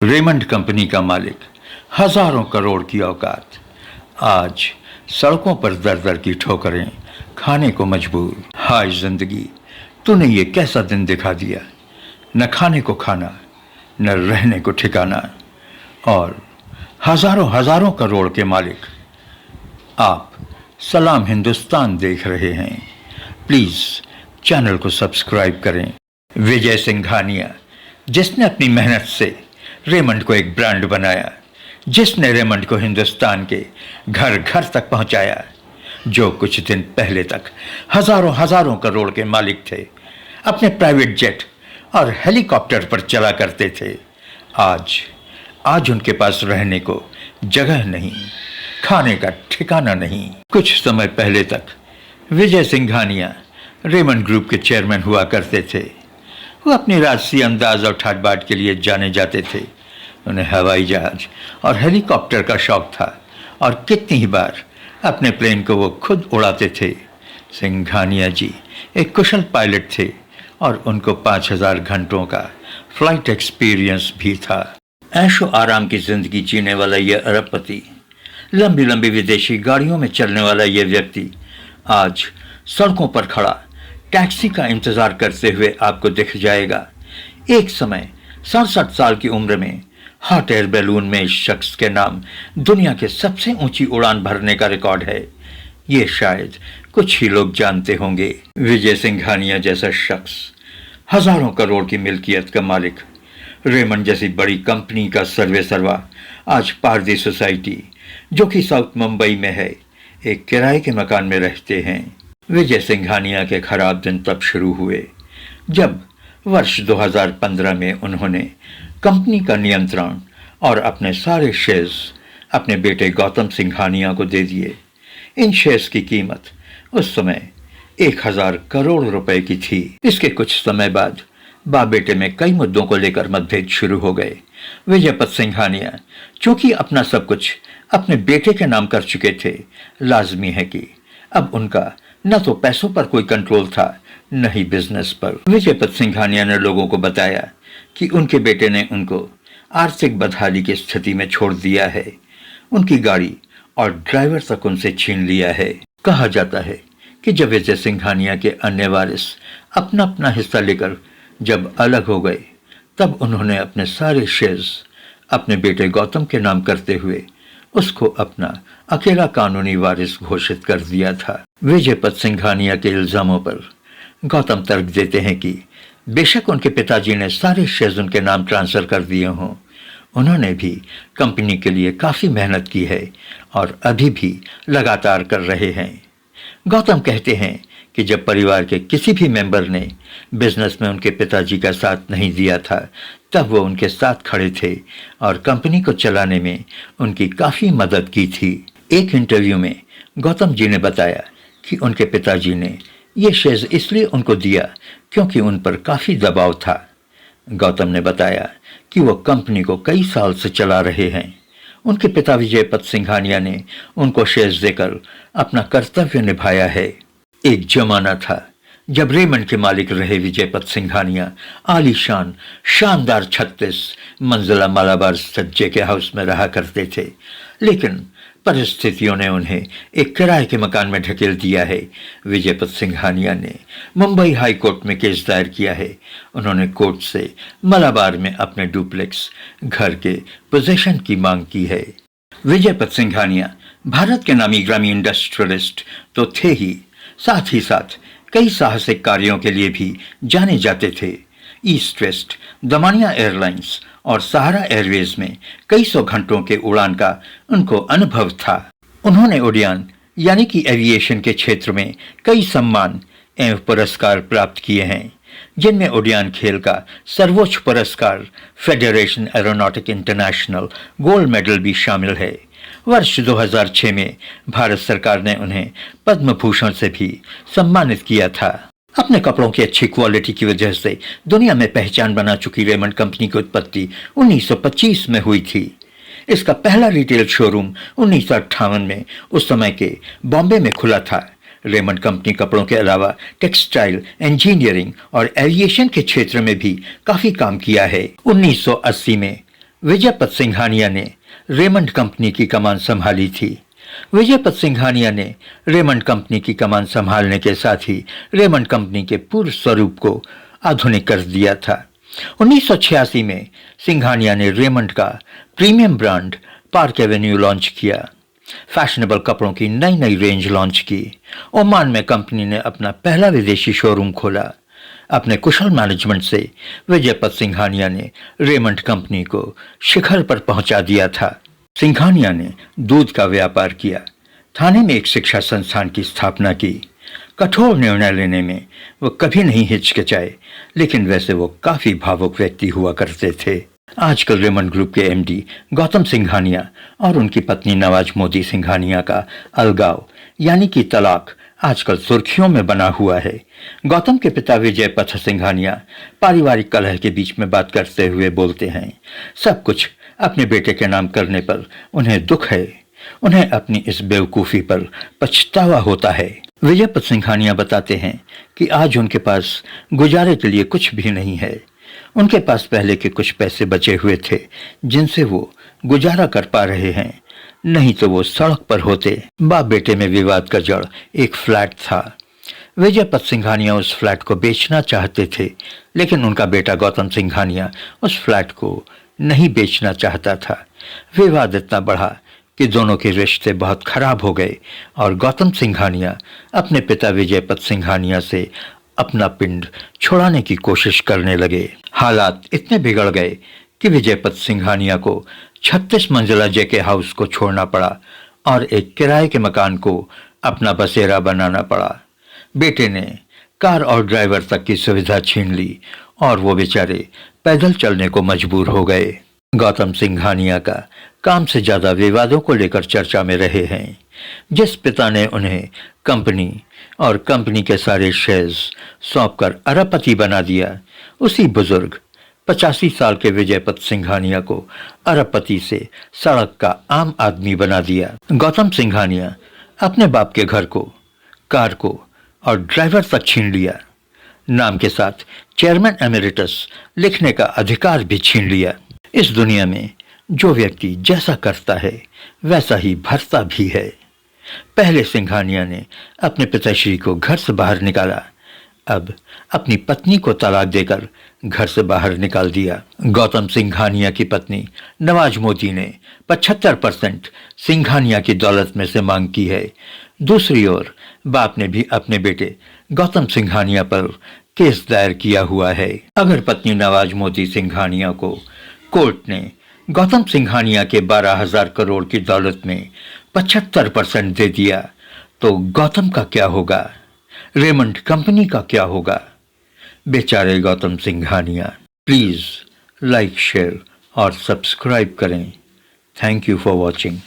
Raymond company का मालिक, हजारों करोड़ की औकात, आज सड़कों पर दर दर की ठोकरें खाने को मजबूर। हाय जिंदगी, तूने ये कैसा दिन दिखा दिया। न खाने को खाना, न रहने को ठिकाना। और हजारों हजारों करोड़ के मालिक, आप सलाम हिंदुस्तान देख रहे हैं। प्लीज़ चैनल को सब्सक्राइब करें। विजय सिंघानिया, जिसने अपनी मेहनत से रेमंड को एक ब्रांड बनाया, जिसने रेमंड को हिंदुस्तान के घर घर तक पहुंचाया, जो कुछ दिन पहले तक हजारों हजारों करोड़ के मालिक थे, अपने प्राइवेट जेट और हेलीकॉप्टर पर चला करते थे, आज उनके पास रहने को जगह नहीं, खाने का ठिकाना नहीं। कुछ समय पहले तक विजय सिंघानिया रेमंड ग्रुप के चेयरमैन हुआ करते थे। वो अपनी राजसी अंदाज और ठाट बाट के लिए जाने जाते थे। उन्हें हवाई जहाज और हेलीकॉप्टर का शौक था और कितनी ही बार अपने प्लेन को वो खुद उड़ाते थे। सिंघानिया जी एक कुशल पायलट थे और उनको 5000 घंटों का फ्लाइट एक्सपीरियंस भी था। ऐशो आराम की जिंदगी जीने वाला यह अरबपति, लंबी लंबी विदेशी गाड़ियों में चलने वाला यह व्यक्ति आज सड़कों पर खड़ा टैक्सी का इंतजार करते हुए आपको दिख जाएगा। एक समय 67 साल की उम्र में हॉट एयर बैलून में इस शख्स के नाम दुनिया के सबसे ऊंची उड़ान भरने का रिकॉर्ड है। ये शायद कुछ ही लोग जानते होंगे। विजय सिंघानिया जैसा शख्स, हजारों करोड़ की मिल्कियत का मालिक, रेमंड जैसी बड़ी कंपनी का सर्वे सर्वा आज पारदी सोसाइटी, जो कि साउथ मुंबई में है, एक किराए के मकान में रहते हैं। विजय सिंघानिया के खराब दिन तब शुरू हुए जब वर्ष 2015 में उन्होंने कंपनी का नियंत्रण और अपने सारे शेयर्स अपने बेटे गौतम सिंघानिया को दे दिए। इन शेयर्स की कीमत उस समय 1000 करोड़ रुपए की थी। इसके कुछ समय बाद बाप बेटे में कई मुद्दों को लेकर मतभेद शुरू हो गए। विजयपत सिंघानिया चूंकि अपना सब कुछ अपने बेटे के नाम कर चुके थे, लाजमी है कि अब उनका न तो पैसों पर कोई कंट्रोल था, न ही बिजनेस पर। विजयपत सिंघानिया ने लोगों को बताया कि उनके बेटे ने उनको आर्थिक बदहाली की स्थिति में छोड़ दिया है। उनकी गाड़ी और ड्राइवर तक उनसे छीन लिया है। कहा जाता है कि जब विजय सिंघानिया के अन्य वारिस अपना अपना हिस्सा लेकर जब अलग हो गए, तब उन्होंने अपने सारे शेयर्स अपने बेटे गौतम के नाम करते हुए उसको अपना अकेला कानूनी वारिस घोषित कर दिया था। विजयपत सिंघानिया के इल्जामों पर गौतम तर्क देते हैं कि बेशक उनके पिताजी ने सारे शेयर्स उनके नाम ट्रांसफर कर दिए हों, उन्होंने भी कंपनी के लिए काफ़ी मेहनत की है और अभी भी लगातार कर रहे हैं। गौतम कहते हैं कि जब परिवार के किसी भी मेंबर ने बिजनेस में उनके पिताजी का साथ नहीं दिया था, तब वो उनके साथ खड़े थे और कंपनी को चलाने में उनकी काफ़ी मदद की थी। एक इंटरव्यू में गौतम जी ने बताया कि उनके पिताजी ने ये शेयर्स इसलिए उनको दिया क्योंकि उन पर काफ़ी दबाव था। गौतम ने बताया कि वो कंपनी को कई साल से चला रहे हैं। उनके पिता विजयपत सिंघानिया ने उनको शेयर्स देकर अपना कर्तव्य निभाया है। एक जमाना था जब रेमंड के मालिक रहे विजयपत सिंघानिया आलीशान शानदार 36 मंजिला मालाबार सज्जे के हाउस में रहा करते थे, लेकिन परिस्थितियों ने उन्हें एक किराए के मकान में ढकेल दिया है। विजयपत सिंघानिया ने मुंबई हाई कोर्ट में केस दायर किया है। उन्होंने कोर्ट से मलाबार में अपने डुप्लेक्स घर के पोजीशन की मांग की है। विजयपत सिंघानिया भारत के नामी ग्रामीण इंडस्ट्रियलिस्ट तो थे ही, साथ ही साथ कई साहसिक कार्यों के लिए भी जाने जाते थे। ईस्ट वेस्ट, दमानिया एयरलाइंस और सहारा एयरवेज में कई सौ घंटों के उड़ान का उनको अनुभव था। उन्होंने उड़ान यानी कि एविएशन के क्षेत्र में कई सम्मान एवं पुरस्कार प्राप्त किए हैं, जिनमें उड़ान खेल का सर्वोच्च पुरस्कार federation aeronautic international gold medal भी शामिल है। वर्ष 2006 में भारत सरकार ने उन्हें पद्म भूषण से भी सम्मानित किया था। अपने कपड़ों की अच्छी क्वालिटी की वजह से दुनिया में पहचान बना चुकी रेमंड कंपनी की उत्पत्ति 1925 में हुई थी। इसका पहला रिटेल शोरूम 1958 में उस समय के बॉम्बे में खुला था। रेमंड कंपनी कपड़ों के अलावा टेक्सटाइल, इंजीनियरिंग और एविएशन के क्षेत्र में भी काफ़ी काम किया है। 1980 में विजयपत सिंघानिया ने रेमंड कंपनी की कमान संभाली थी। विजयपत सिंघानिया ने रेमंड कंपनी की कमान संभालने के साथ ही रेमंड कंपनी के पूर्ण स्वरूप को आधुनिक कर दिया था। 1986 में सिंघानिया ने रेमंड का premium brand park Avenue launch किया। फैशनेबल कपड़ों की नई नई रेंज लॉन्च की। ओमान में कंपनी ने अपना पहला विदेशी शोरूम खोला। अपने कुशल मैनेजमेंट से विजयपत सिंघानिया ने रेमंड कंपनी को शिखर पर पहुंचा दिया था। सिंघानिया ने दूध का व्यापार किया। थाने में एक शिक्षा संस्थान की स्थापना की। कठोर निर्णय लेने में वो कभी नहीं हिचकिचाए, लेकिन वैसे वो काफी भावुक व्यक्ति हुआ करते थे। आजकल रेमंड ग्रुप के एमडी गौतम सिंघानिया और उनकी पत्नी नवाज मोदी सिंघानिया का अलगाव यानी कि तलाक आजकल सुर्खियों में बना हुआ है। गौतम के पिता विजयपथ सिंघानिया पारिवारिक कलह के बीच में बात करते हुए बोलते हैं, सब कुछ अपने बेटे के नाम करने पर उन्हें दुख है। उन्हें अपनी इस बेवकूफ़ी पर पछतावा होता है। विजयपत सिंघानिया बताते हैं कि आज उनके पास गुजारे के लिए कुछ भी नहीं है। उनके पास पहले के कुछ पैसे बचे हुए थे जिनसे वो गुजारा कर पा रहे हैं, नहीं तो वो सड़क पर होते। बाप बेटे में विवाद का जड़ एक फ्लैट था। विजयपत सिंघानिया उस फ्लैट को बेचना चाहते थे, लेकिन उनका बेटा गौतम सिंघानिया उस फ्लैट को नहीं बेचना चाहता था। विवाद इतना बढ़ा कि दोनों के रिश्ते बहुत खराब हो गए और गौतम सिंघानिया अपने पिता विजयपत सिंघानिया से अपना पिंड छुड़ाने की कोशिश करने लगे। हालात इतने बिगड़ गए कि विजयपत सिंघानिया को 36 मंजिला जेके हाउस को छोड़ना पड़ा और एक किराए के मकान को अपना बसेरा बनाना पड़ा। बेटे ने कार और ड्राइवर तक की सुविधा छीन ली और वो बेचारे पैदल चलने को मजबूर हो गए। गौतम सिंघानिया का काम से ज्यादा विवादों को लेकर चर्चा में रहे हैं। जिस पिता ने उन्हें कंपनी और कंपनी के सारे शेयर्स सौंपकर अरबपति बना दिया, उसी बुजुर्ग 85 साल के विजयपत सिंघानिया को अरबपति से सड़क का आम आदमी बना दिया। गौतम सिंघानिया अपने बाप के घर को, कार को और ड्राइवर तक छीन लिया। नाम के साथ चेयरमैन एमेरिटस लिखने का अधिकार भी छीन लिया। इस दुनिया में जो व्यक्ति जैसा करता है वैसा ही भरता भी है। पहले सिंघानिया ने अपने पिताश्री को घर से बाहर निकाला, अब अपनी पत्नी को तलाक देकर घर से बाहर निकाल दिया। गौतम सिंघानिया की पत्नी नवाज मोदी ने 75% सिंघानिया की दौलत में से मांग की है। दूसरी ओर बाप ने भी अपने बेटे गौतम सिंघानिया पर केस दायर किया हुआ है। अगर पत्नी नवाज मोदी सिंघानिया को कोर्ट ने गौतम सिंघानिया के 12,000 करोड़ की दौलत में 75% दे दिया तो गौतम का क्या होगा? रेमंड कंपनी का क्या होगा? बेचारे Gautam Singhania. Please like, share और सब्सक्राइब करें। Thank you for watching.